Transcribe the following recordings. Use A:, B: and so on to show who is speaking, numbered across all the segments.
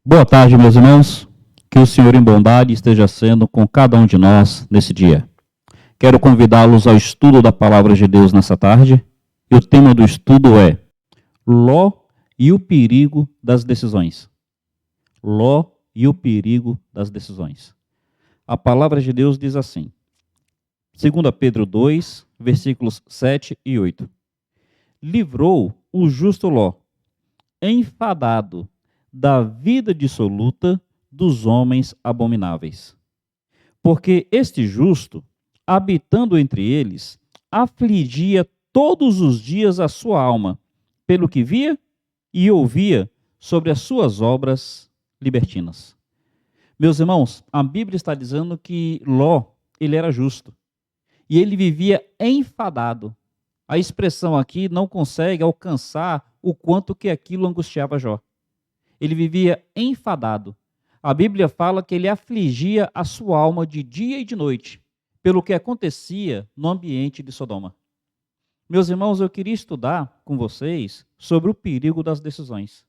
A: Boa tarde, meus irmãos. Que o Senhor em bondade esteja sendo com cada um de nós nesse dia. Quero convidá-los ao estudo da Palavra de Deus nessa tarde. E o tema do estudo é Ló e o perigo das decisões. Ló e o perigo das decisões. A Palavra de Deus diz assim, 2 Pedro 2, versículos 7 e 8. Livrou o justo Ló, enfadado da vida dissoluta dos homens abomináveis. Porque este justo, habitando entre eles, afligia todos os dias a sua alma, pelo que via e ouvia sobre as suas obras libertinas. Meus irmãos, a Bíblia está dizendo que Ló, ele era justo, e ele vivia enfadado. A expressão aqui não consegue alcançar o quanto que aquilo angustiava Jó. Ele vivia enfadado. A Bíblia fala que ele afligia a sua alma de dia e de noite, pelo que acontecia no ambiente de Sodoma. Meus irmãos, eu queria estudar com vocês sobre o perigo das decisões.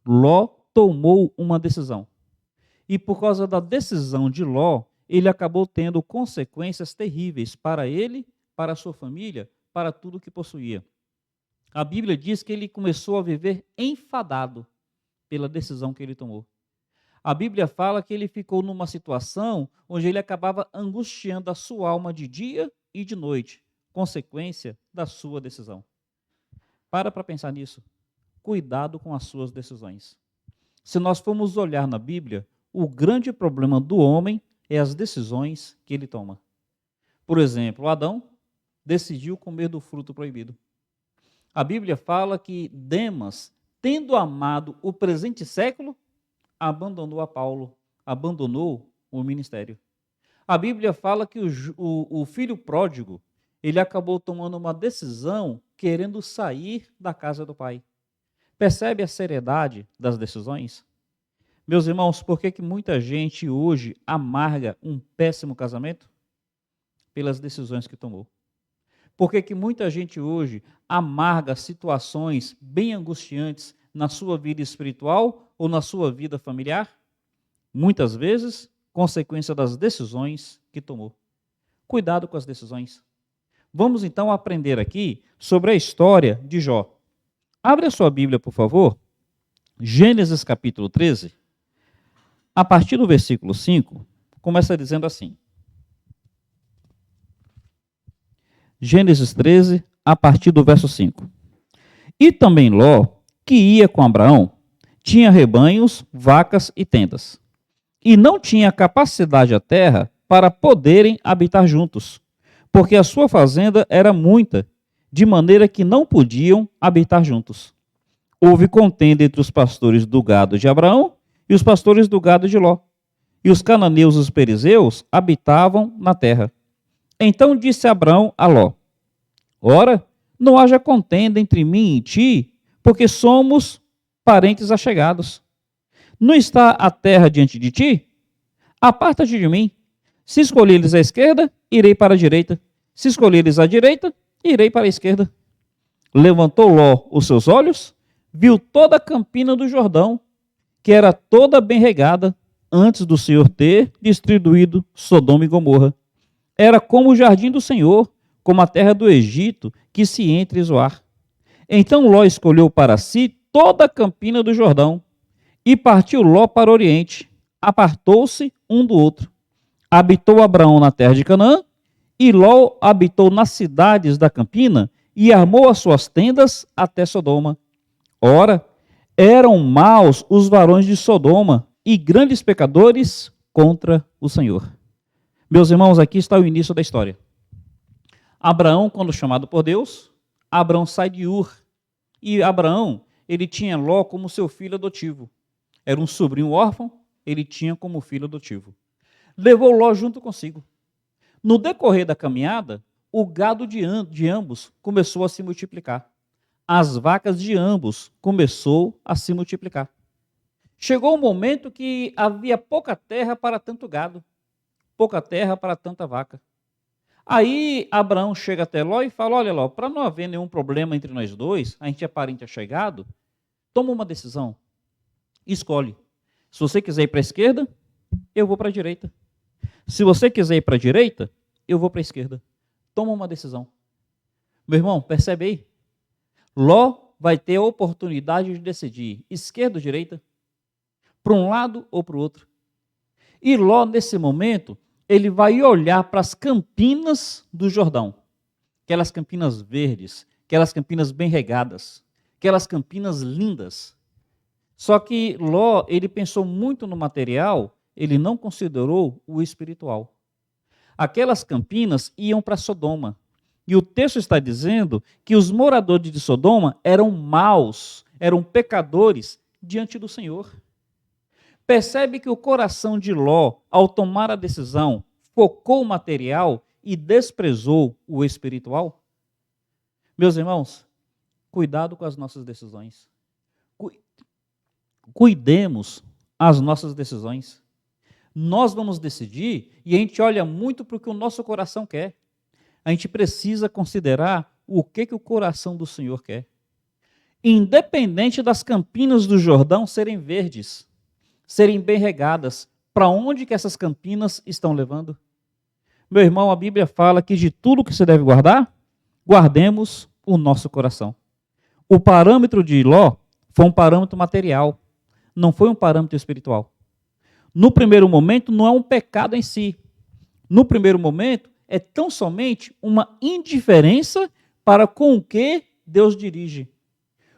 A: Ló tomou uma decisão. E por causa da decisão de Ló, ele acabou tendo consequências terríveis para ele, para a sua família, para tudo que possuía. A Bíblia diz que ele começou a viver enfadado pela decisão que ele tomou. A Bíblia fala que ele ficou numa situação onde ele acabava angustiando a sua alma de dia e de noite, consequência da sua decisão. Para pensar nisso. Cuidado com as suas decisões. Se nós formos olhar na Bíblia, o grande problema do homem é as decisões que ele toma. Por exemplo, Adão decidiu comer do fruto proibido. A Bíblia fala que Demas, tendo amado o presente século, abandonou a Paulo, abandonou o ministério. A Bíblia fala que o filho pródigo, ele acabou tomando uma decisão querendo sair da casa do pai. Percebe a seriedade das decisões? Meus irmãos, por que muita gente hoje amarga um péssimo casamento? Pelas decisões que tomou. Por que muita gente hoje amarga situações bem angustiantes na sua vida espiritual ou na sua vida familiar? Muitas vezes, consequência das decisões que tomou. Cuidado com as decisões. Vamos então aprender aqui sobre a história de Jó. Abre a sua Bíblia, por favor. Gênesis capítulo 13. A partir do versículo 5, começa dizendo assim. Gênesis 13, a partir do verso 5. E também Ló, que ia com Abraão, tinha rebanhos, vacas e tendas. E não tinha capacidade a terra para poderem habitar juntos, porque a sua fazenda era muita, de maneira que não podiam habitar juntos. Houve contenda entre os pastores do gado de Abraão e os pastores do gado de Ló. E os cananeus e os perizeus habitavam na terra. Então disse Abraão a Ló: Ora, não haja contenda entre mim e ti, porque somos parentes achegados. Não está a terra diante de ti? Aparta-te de mim. Se escolheres a esquerda, irei para a direita. Se escolheres a direita, irei para a esquerda. Levantou Ló os seus olhos, viu toda a campina do Jordão, que era toda bem regada, antes do Senhor ter distribuído Sodoma e Gomorra. Era como o jardim do Senhor, como a terra do Egito, que se entra em Zoar. Então Ló escolheu para si toda a campina do Jordão, e partiu Ló para o oriente, apartou-se um do outro. Habitou Abraão na terra de Canaã, e Ló habitou nas cidades da campina, e armou as suas tendas até Sodoma. Ora, eram maus os varões de Sodoma, e grandes pecadores contra o Senhor. Meus irmãos, aqui está o início da história. Abraão, quando chamado por Deus, Abraão sai de Ur. E Abraão, ele tinha Ló como seu filho adotivo. Era um sobrinho órfão, ele tinha como filho adotivo. Levou Ló junto consigo. No decorrer da caminhada, o gado de ambos começou a se multiplicar. As vacas de ambos começou a se multiplicar. Chegou um momento que havia pouca terra para tanto gado, pouca terra para tanta vaca. Aí Abraão chega até Ló e fala: olha Ló, para não haver nenhum problema entre nós dois, a gente é parente achegado, toma uma decisão, escolhe. Se você quiser ir para a esquerda, eu vou para a direita. Se você quiser ir para a direita, eu vou para a esquerda. Toma uma decisão. Meu irmão, percebe aí? Ló vai ter a oportunidade de decidir esquerda ou direita, para um lado ou para o outro. E Ló, nesse momento, ele vai olhar para as campinas do Jordão. Aquelas campinas verdes, aquelas campinas bem regadas, aquelas campinas lindas. Só que Ló, ele pensou muito no material, ele não considerou o espiritual. Aquelas campinas iam para Sodoma. E o texto está dizendo que os moradores de Sodoma eram maus, eram pecadores diante do Senhor. Percebe que o coração de Ló, ao tomar a decisão, focou o material e desprezou o espiritual? Meus irmãos, cuidado com as nossas decisões. Cuidemos as nossas decisões. Nós vamos decidir e a gente olha muito para o que o nosso coração quer. A gente precisa considerar o que o coração do Senhor quer. Independente das campinas do Jordão serem verdes, serem bem regadas, para onde que essas campinas estão levando? Meu irmão, a Bíblia fala que de tudo que você deve guardar, guardemos o nosso coração. O parâmetro de Ló foi um parâmetro material, não foi um parâmetro espiritual. No primeiro momento, não é um pecado em si. No primeiro momento, é tão somente uma indiferença para com o que Deus dirige.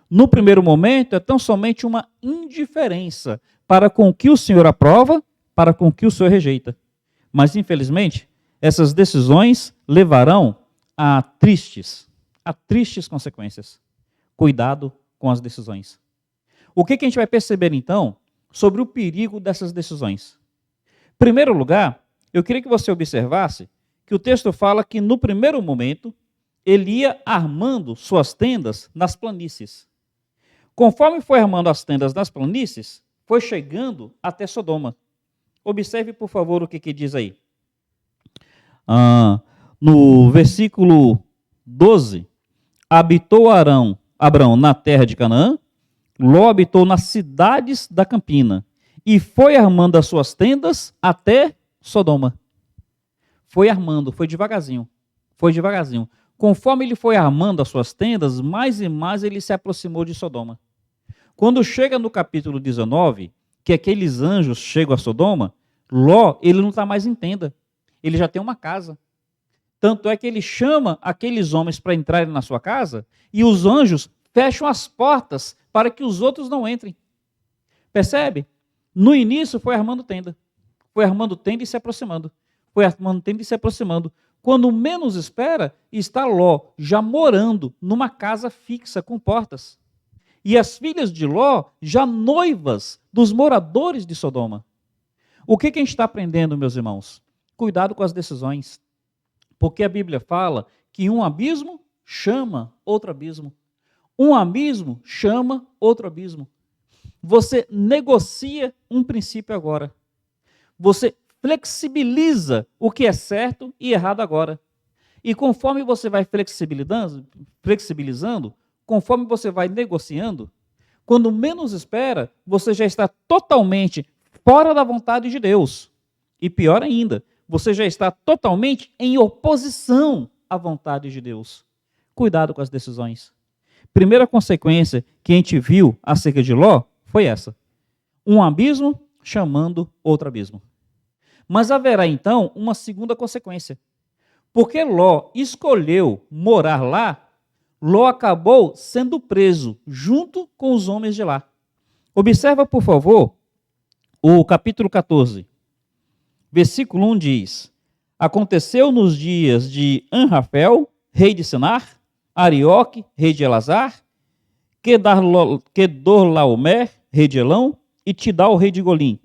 A: No primeiro momento, é tão somente uma indiferença para com o que o Senhor aprova, para com o que o Senhor rejeita. Mas, infelizmente, essas decisões levarão a tristes consequências. Cuidado com as decisões. O que a gente vai perceber, então, sobre o perigo dessas decisões? Em primeiro lugar, eu queria que você observasse que o texto fala que, no primeiro momento, ele ia armando suas tendas nas planícies. Conforme foi armando as tendas nas planícies, foi chegando até Sodoma. Observe, por favor, o que diz aí. No versículo 12, habitou Abrão na terra de Canaã, Ló habitou nas cidades da campina, e foi armando as suas tendas até Sodoma. Foi armando, foi devagarzinho. Conforme ele foi armando as suas tendas, mais e mais ele se aproximou de Sodoma. Quando chega no capítulo 19, que aqueles anjos chegam a Sodoma, Ló, ele não está mais em tenda. Ele já tem uma casa. Tanto é que ele chama aqueles homens para entrarem na sua casa e os anjos fecham as portas para que os outros não entrem. Percebe? No início foi armando tenda. Foi armando tenda e se aproximando. Foi armando tenda e se aproximando. Quando menos espera, está Ló já morando numa casa fixa com portas. E as filhas de Ló já noivas dos moradores de Sodoma. O que a gente está aprendendo, meus irmãos? Cuidado com as decisões. Porque a Bíblia fala que um abismo chama outro abismo. Um abismo chama outro abismo. Você negocia um princípio agora. Você flexibiliza o que é certo e errado agora. E conforme você vai flexibilizando, conforme você vai negociando, quando menos espera, você já está totalmente fora da vontade de Deus. E pior ainda, você já está totalmente em oposição à vontade de Deus. Cuidado com as decisões. Primeira consequência que a gente viu acerca de Ló foi essa. Um abismo chamando outro abismo. Mas haverá então uma segunda consequência. Porque Ló escolheu morar lá, Ló acabou sendo preso junto com os homens de lá. Observa, por favor, o capítulo 14. Versículo 1 diz: aconteceu nos dias de Anrafel, rei de Sinar, Arioque, rei de Elazar, Kedorlaomer, rei de Elão, e Tidal, rei de Golim,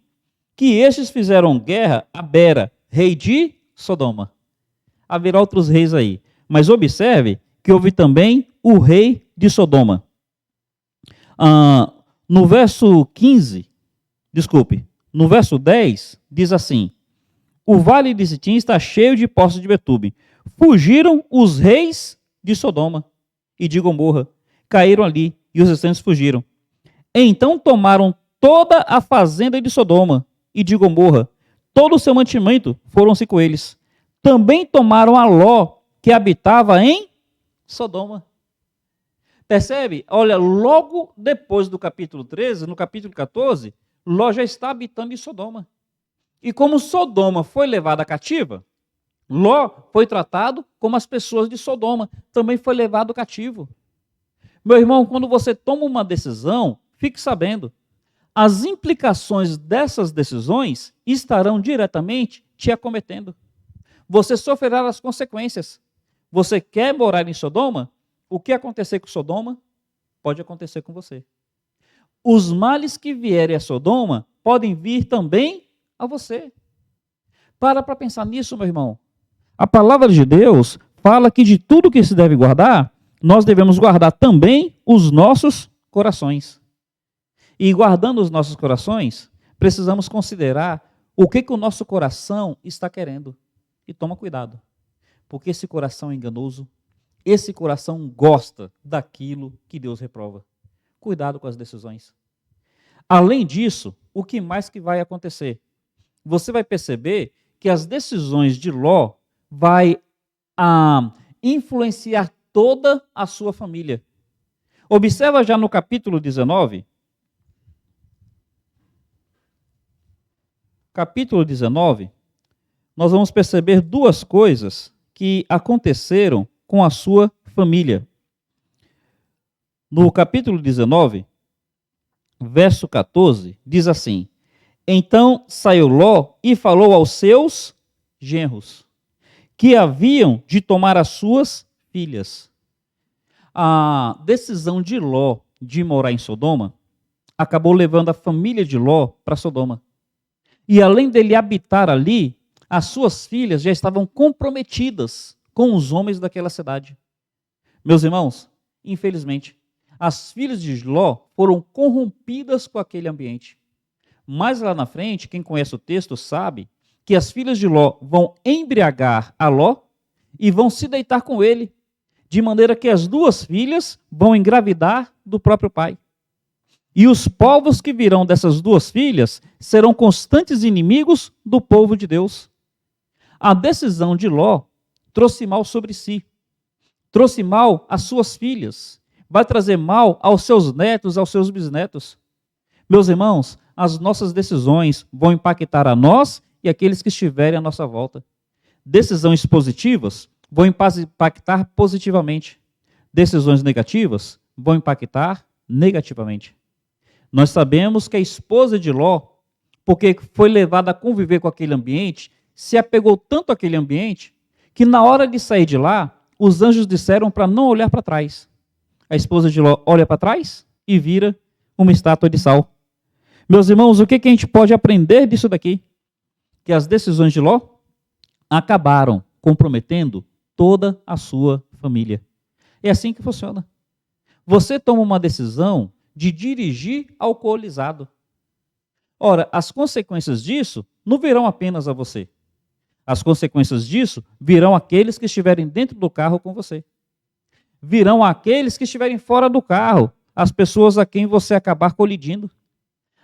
A: que estes fizeram guerra a Bera, rei de Sodoma. Haverá outros reis aí, mas observe que houve também o rei de Sodoma. No verso 10, diz assim: o vale de Sitim está cheio de poços de betume. Fugiram os reis de Sodoma e de Gomorra, caíram ali, e os restantes fugiram. Então tomaram toda a fazenda de Sodoma e de Gomorra, todo o seu mantimento foram-se com eles. Também tomaram a Ló, que habitava em Sodoma. Percebe? Olha, logo depois do capítulo 13, no capítulo 14, Ló já está habitando em Sodoma. E como Sodoma foi levada cativa, Ló foi tratado como as pessoas de Sodoma, também foi levado cativo. Meu irmão, quando você toma uma decisão, fique sabendo, as implicações dessas decisões estarão diretamente te acometendo. Você sofrerá as consequências. Você quer morar em Sodoma? O que acontecer com Sodoma, pode acontecer com você. Os males que vierem a Sodoma podem vir também a você. Para pensar nisso, meu irmão. A palavra de Deus fala que de tudo que se deve guardar, nós devemos guardar também os nossos corações. E guardando os nossos corações, precisamos considerar o que o nosso coração está querendo. E toma cuidado, porque esse coração é enganoso, esse coração gosta daquilo que Deus reprova. Cuidado com as decisões. Além disso, o que mais que vai acontecer? Você vai perceber que as decisões de Ló vai influenciar toda a sua família. Observa já no capítulo 19. Capítulo 19, nós vamos perceber duas coisas que aconteceram com a sua família. No capítulo 19, verso 14, diz assim: Então saiu Ló e falou aos seus genros, que haviam de tomar as suas filhas. A decisão de Ló de morar em Sodoma acabou levando a família de Ló para Sodoma. E além dele habitar ali, as suas filhas já estavam comprometidas com os homens daquela cidade. Meus irmãos, infelizmente, as filhas de Ló foram corrompidas com aquele ambiente. Mais lá na frente, quem conhece o texto sabe que as filhas de Ló vão embriagar a Ló e vão se deitar com ele, de maneira que as duas filhas vão engravidar do próprio pai. E os povos que virão dessas duas filhas serão constantes inimigos do povo de Deus. A decisão de Ló trouxe mal sobre si, trouxe mal às suas filhas, vai trazer mal aos seus netos, aos seus bisnetos. Meus irmãos, as nossas decisões vão impactar a nós e aqueles que estiverem à nossa volta. Decisões positivas vão impactar positivamente. Decisões negativas vão impactar negativamente. Nós sabemos que a esposa de Ló, porque foi levada a conviver com aquele ambiente, se apegou tanto àquele ambiente, que na hora de sair de lá, os anjos disseram para não olhar para trás. A esposa de Ló olha para trás e vira uma estátua de sal. Meus irmãos, o que a gente pode aprender disso daqui? Que as decisões de Ló acabaram comprometendo toda a sua família. É assim que funciona. Você toma uma decisão de dirigir alcoolizado. Ora, as consequências disso não virão apenas a você. As consequências disso virão àqueles que estiverem dentro do carro com você. Virão àqueles que estiverem fora do carro, as pessoas a quem você acabar colidindo.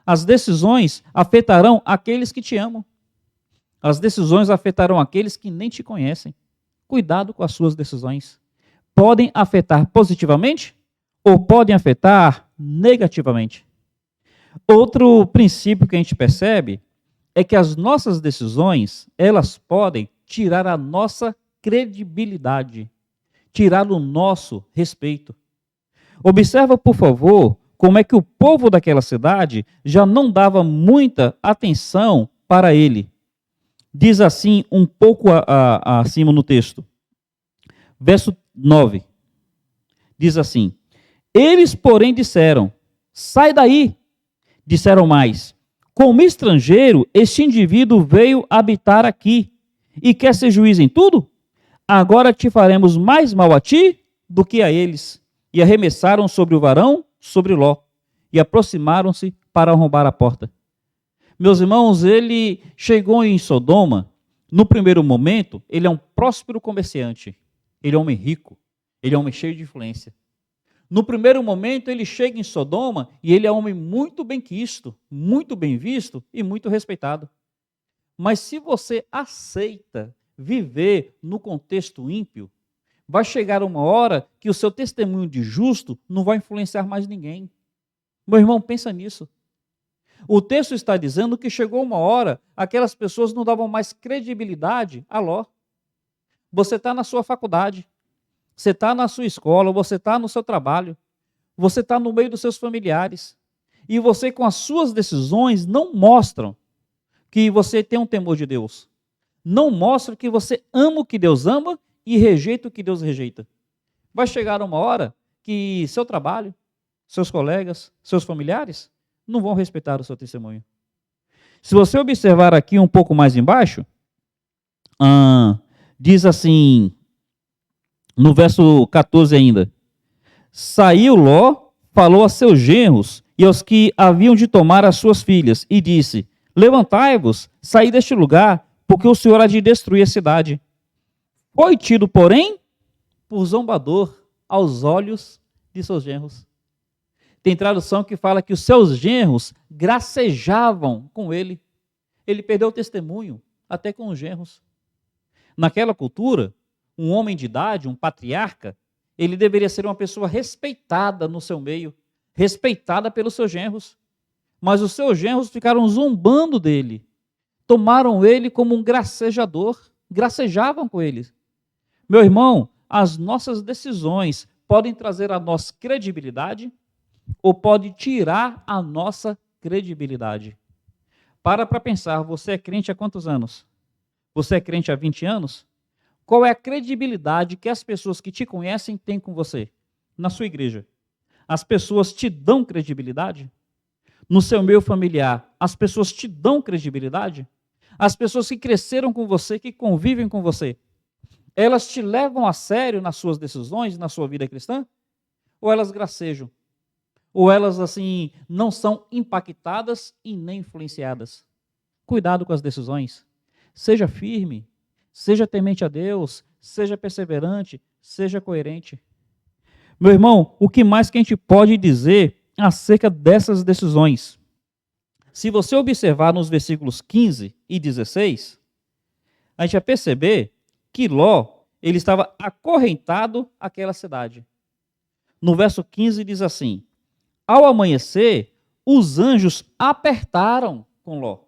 A: As decisões afetarão aqueles que te amam. As decisões afetarão aqueles que nem te conhecem. Cuidado com as suas decisões. Podem afetar positivamente ou podem afetar negativamente. Outro princípio que a gente percebe é que as nossas decisões, elas podem tirar a nossa credibilidade, tirar o nosso respeito. Observa, por favor, como é que o povo daquela cidade já não dava muita atenção para ele. Diz assim, um pouco acima no texto. Verso 9. Diz assim: Eles, porém, disseram: Sai daí. Disseram mais: Como estrangeiro, este indivíduo veio habitar aqui e quer ser juiz em tudo? Agora te faremos mais mal a ti do que a eles. E arremessaram sobre o varão, sobre Ló, e aproximaram-se para arrombar a porta. Meus irmãos, ele chegou em Sodoma, no primeiro momento, ele é um próspero comerciante, ele é um homem rico, ele é um homem cheio de influência. No primeiro momento, ele chega em Sodoma e ele é um homem muito bem quisto, muito bem visto e muito respeitado. Mas se você aceita viver no contexto ímpio, vai chegar uma hora que o seu testemunho de justo não vai influenciar mais ninguém. Meu irmão, pensa nisso. O texto está dizendo que chegou uma hora, aquelas pessoas não davam mais credibilidade a Ló. Você está na sua faculdade, você está na sua escola, você está no seu trabalho, você está no meio dos seus familiares, e você com as suas decisões não mostram que você tem um temor de Deus. Não mostra que você ama o que Deus ama e rejeita o que Deus rejeita. Vai chegar uma hora que seu trabalho, seus colegas, seus familiares não vão respeitar o seu testemunho. Se você observar aqui um pouco mais embaixo, diz assim, no verso 14 ainda: saiu Ló, falou a seus genros e aos que haviam de tomar as suas filhas, e disse: levantai-vos, saí deste lugar, porque o Senhor há de destruir a cidade. Foi tido, porém, por zombador aos olhos de seus genros. Tem tradução que fala que os seus genros gracejavam com ele. Ele perdeu o testemunho, até com os genros. Naquela cultura, um homem de idade, um patriarca, ele deveria ser uma pessoa respeitada no seu meio, respeitada pelos seus genros. Mas os seus genros ficaram zombando dele, tomaram ele como um gracejador, gracejavam com ele. Meu irmão, as nossas decisões podem trazer a nós credibilidade ou pode tirar a nossa credibilidade. Para pensar, você é crente há quantos anos? Você é crente há 20 anos? Qual é a credibilidade que as pessoas que te conhecem têm com você? Na sua igreja. As pessoas te dão credibilidade? No seu meio familiar, as pessoas te dão credibilidade? As pessoas que cresceram com você, que convivem com você, elas te levam a sério nas suas decisões, na sua vida cristã? Ou elas gracejam? Ou elas, assim, não são impactadas e nem influenciadas? Cuidado com as decisões. Seja firme, seja temente a Deus, seja perseverante, seja coerente. Meu irmão, o que mais que a gente pode dizer acerca dessas decisões? Se você observar nos versículos 15 e 16, a gente vai perceber que Ló, ele estava acorrentado àquela cidade. No verso 15 diz assim: ao amanhecer, os anjos apertaram com Ló.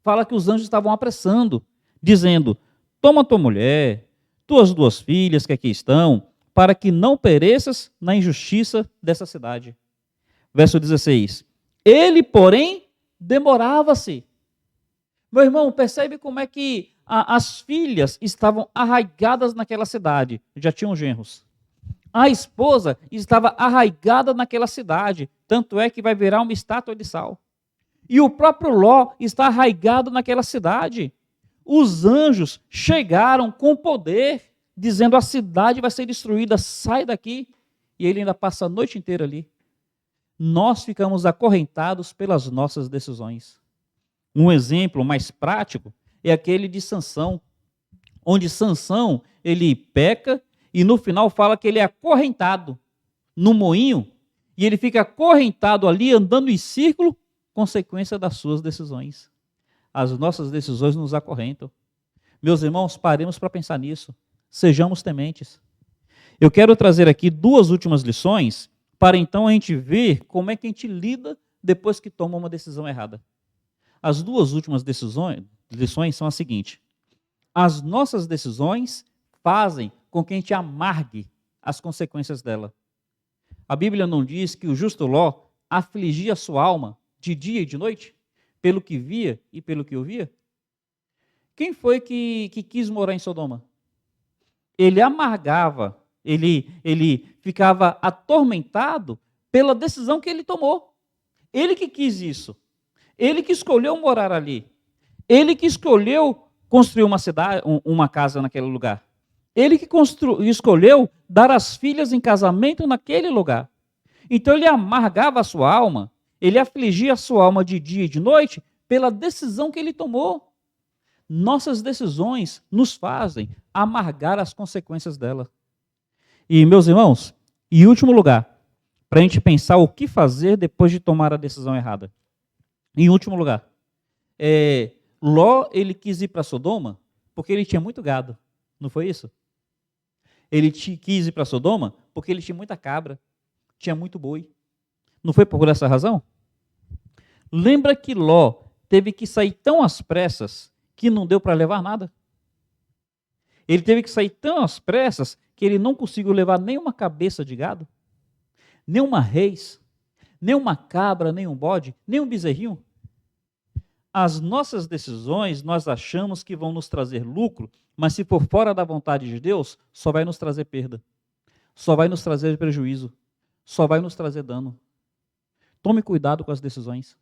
A: Fala que os anjos estavam apressando, dizendo: toma tua mulher, tuas 2 filhas que aqui estão, para que não pereças na injustiça dessa cidade. Verso 16. Ele, porém, demorava-se. Meu irmão, percebe como é que as filhas estavam arraigadas naquela cidade, já tinham genros. A esposa estava arraigada naquela cidade, tanto é que vai virar uma estátua de sal. E o próprio Ló está arraigado naquela cidade. Os anjos chegaram com poder, dizendo: a cidade vai ser destruída, sai daqui. E ele ainda passa a noite inteira ali. Nós ficamos acorrentados pelas nossas decisões. Um exemplo mais prático é aquele de Sansão, onde Sansão, ele peca e no final fala que ele é acorrentado no moinho e ele fica acorrentado ali, andando em círculo, consequência das suas decisões. As nossas decisões nos acorrentam. Meus irmãos, paremos para pensar nisso. Sejamos tementes. Eu quero trazer aqui 2 últimas lições para então a gente ver como é que a gente lida depois que toma uma decisão errada. As 2 últimas lições são as seguintes: as nossas decisões fazem com que a gente amargue as consequências dela. A Bíblia não diz que o justo Ló afligia a sua alma de dia e de noite, pelo que via e pelo que ouvia? Quem foi que quis morar em Sodoma? Ele amargava, ele ficava atormentado pela decisão que ele tomou. Ele que quis isso. Ele que escolheu morar ali. Ele que escolheu construir uma cidade, uma casa naquele lugar. Ele que escolheu dar as filhas em casamento naquele lugar. Então ele amargava a sua alma, ele afligia a sua alma de dia e de noite pela decisão que ele tomou. Nossas decisões nos fazem amargar as consequências dela. E, meus irmãos, em último lugar, para a gente pensar o que fazer depois de tomar a decisão errada. Em último lugar, Ló, ele quis ir para Sodoma porque ele tinha muito gado, não foi isso? Ele quis ir para Sodoma porque ele tinha muita cabra, tinha muito boi. Não foi por essa razão? Lembra que Ló teve que sair tão às pressas que não deu para levar nada? Ele teve que sair tão às pressas que ele não conseguiu levar nem uma cabeça de gado, nem uma reis, nem uma cabra, nem um bode, nem um bezerrinho. As nossas decisões, nós achamos que vão nos trazer lucro, mas se for fora da vontade de Deus, só vai nos trazer perda, só vai nos trazer prejuízo, só vai nos trazer dano. Tome cuidado com as decisões.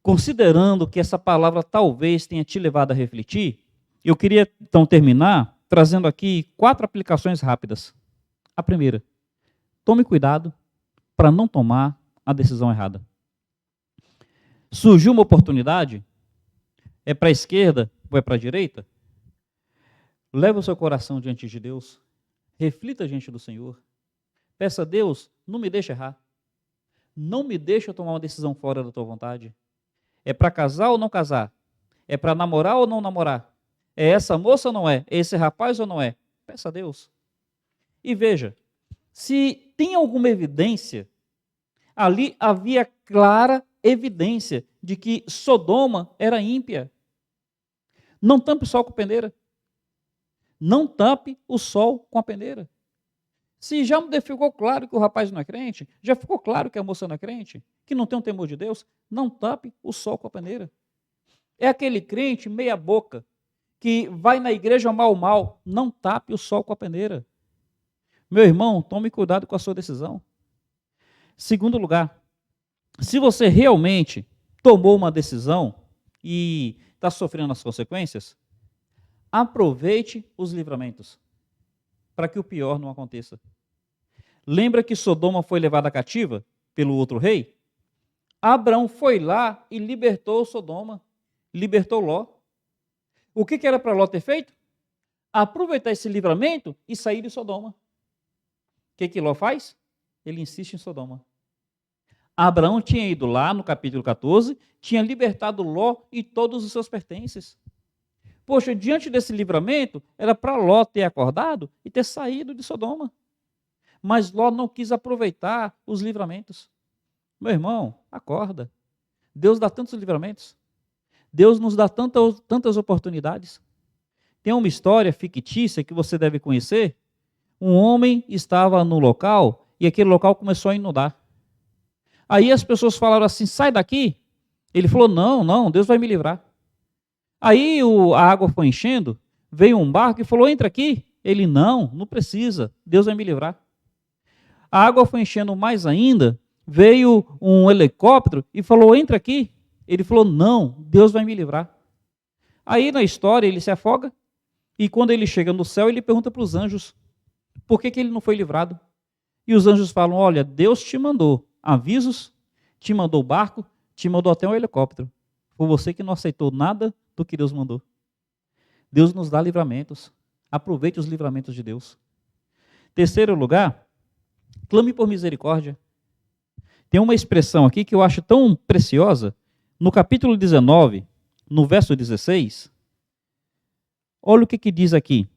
A: Considerando que essa palavra talvez tenha te levado a refletir, eu queria então terminar trazendo aqui 4 aplicações rápidas. A primeira, tome cuidado para não tomar a decisão errada. Surgiu uma oportunidade, é para a esquerda ou é para a direita? Leve o seu coração diante de Deus, reflita diante do Senhor, peça a Deus, não me deixe errar, não me deixe tomar uma decisão fora da tua vontade. É para casar ou não casar? É para namorar ou não namorar? É essa moça ou não é? É esse rapaz ou não é? Peça a Deus. E veja, se tem alguma evidência, ali havia clara evidência de que Sodoma era ímpia. Não tampe o sol com a peneira. Não tampe o sol com a peneira. Se já ficou claro que o rapaz não é crente, já ficou claro que a moça não é crente, que não tem um temor de Deus, não tape o sol com a peneira. É aquele crente meia boca, que vai na igreja mal, não tape o sol com a peneira. Meu irmão, tome cuidado com a sua decisão. Segundo lugar, se você realmente tomou uma decisão e está sofrendo as consequências, aproveite os livramentos, para que o pior não aconteça. Lembra que Sodoma foi levada cativa pelo outro rei? Abraão foi lá e libertou Sodoma, libertou Ló. O que era para Ló ter feito? Aproveitar esse livramento e sair de Sodoma. O que Ló faz? Ele insiste em Sodoma. Abraão tinha ido lá no capítulo 14, tinha libertado Ló e todos os seus pertences. Poxa, diante desse livramento, era para Ló ter acordado e ter saído de Sodoma. Mas Ló não quis aproveitar os livramentos. Meu irmão, acorda. Deus dá tantos livramentos. Deus nos dá tantas oportunidades. Tem uma história fictícia que você deve conhecer. Um homem estava no local e aquele local começou a inundar. Aí as pessoas falaram assim, sai daqui. Ele falou, não, Deus vai me livrar. Aí a água foi enchendo, veio um barco e falou, entra aqui. Ele, não precisa, Deus vai me livrar. A água foi enchendo mais ainda, veio um helicóptero e falou, entra aqui. Ele falou, não, Deus vai me livrar. Aí na história ele se afoga e quando ele chega no céu ele pergunta para os anjos, por que ele não foi livrado? E os anjos falam, olha, Deus te mandou avisos, te mandou barco, te mandou até um helicóptero. Foi você que não aceitou nada do que Deus mandou. Deus nos dá livramentos. Aproveite os livramentos de Deus. Terceiro lugar, clame por misericórdia. Tem uma expressão aqui que eu acho tão preciosa. No capítulo 19, no verso 16, olha o que diz aqui.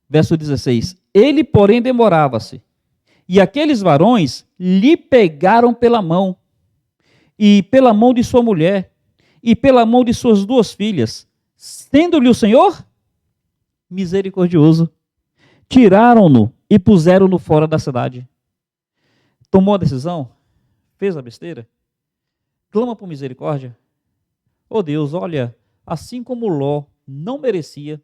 A: Verso 16. Ele, porém, demorava-se, e aqueles varões lhe pegaram pela mão, e pela mão de sua mulher, e pela mão de suas 2 filhas, sendo-lhe o Senhor misericordioso. Tiraram-no e puseram-no fora da cidade. Tomou a decisão? Fez a besteira? Clama por misericórdia? Oh Deus, olha, assim como Ló não merecia,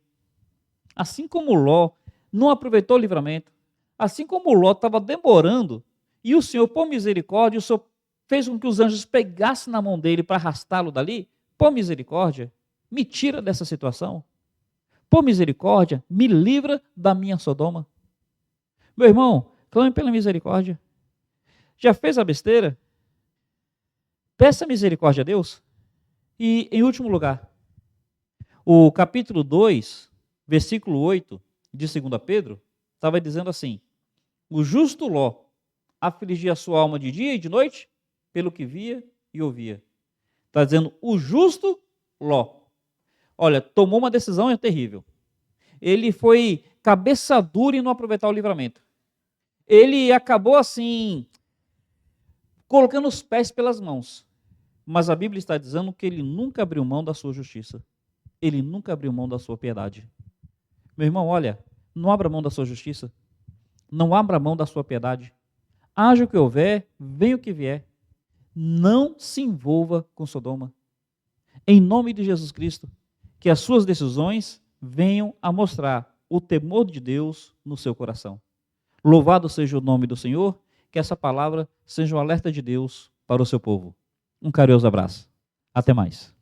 A: assim como Ló não aproveitou o livramento, assim como Ló estava demorando, e o Senhor, por misericórdia, o Senhor fez com que os anjos pegassem na mão dele para arrastá-lo dali, por misericórdia, me tira dessa situação. Por misericórdia, me livra da minha Sodoma. Meu irmão, clame pela misericórdia. Já fez a besteira? Peça misericórdia a Deus. E, em último lugar, o capítulo 2, versículo 8 de 2 Pedro, estava dizendo assim, o justo Ló afligia a sua alma de dia e de noite, pelo que via e ouvia. Está dizendo, o justo Ló. Olha, tomou uma decisão terrível. Ele foi cabeça dura em não aproveitar o livramento. Ele acabou assim, colocando os pés pelas mãos. Mas a Bíblia está dizendo que ele nunca abriu mão da sua justiça. Ele nunca abriu mão da sua piedade. Meu irmão, olha, não abra mão da sua justiça. Não abra mão da sua piedade. Haja o que houver, venha o que vier. Não se envolva com Sodoma. Em nome de Jesus Cristo, que as suas decisões venham a mostrar o temor de Deus no seu coração. Louvado seja o nome do Senhor, que essa palavra seja um alerta de Deus para o seu povo. Um carinhoso abraço. Até mais.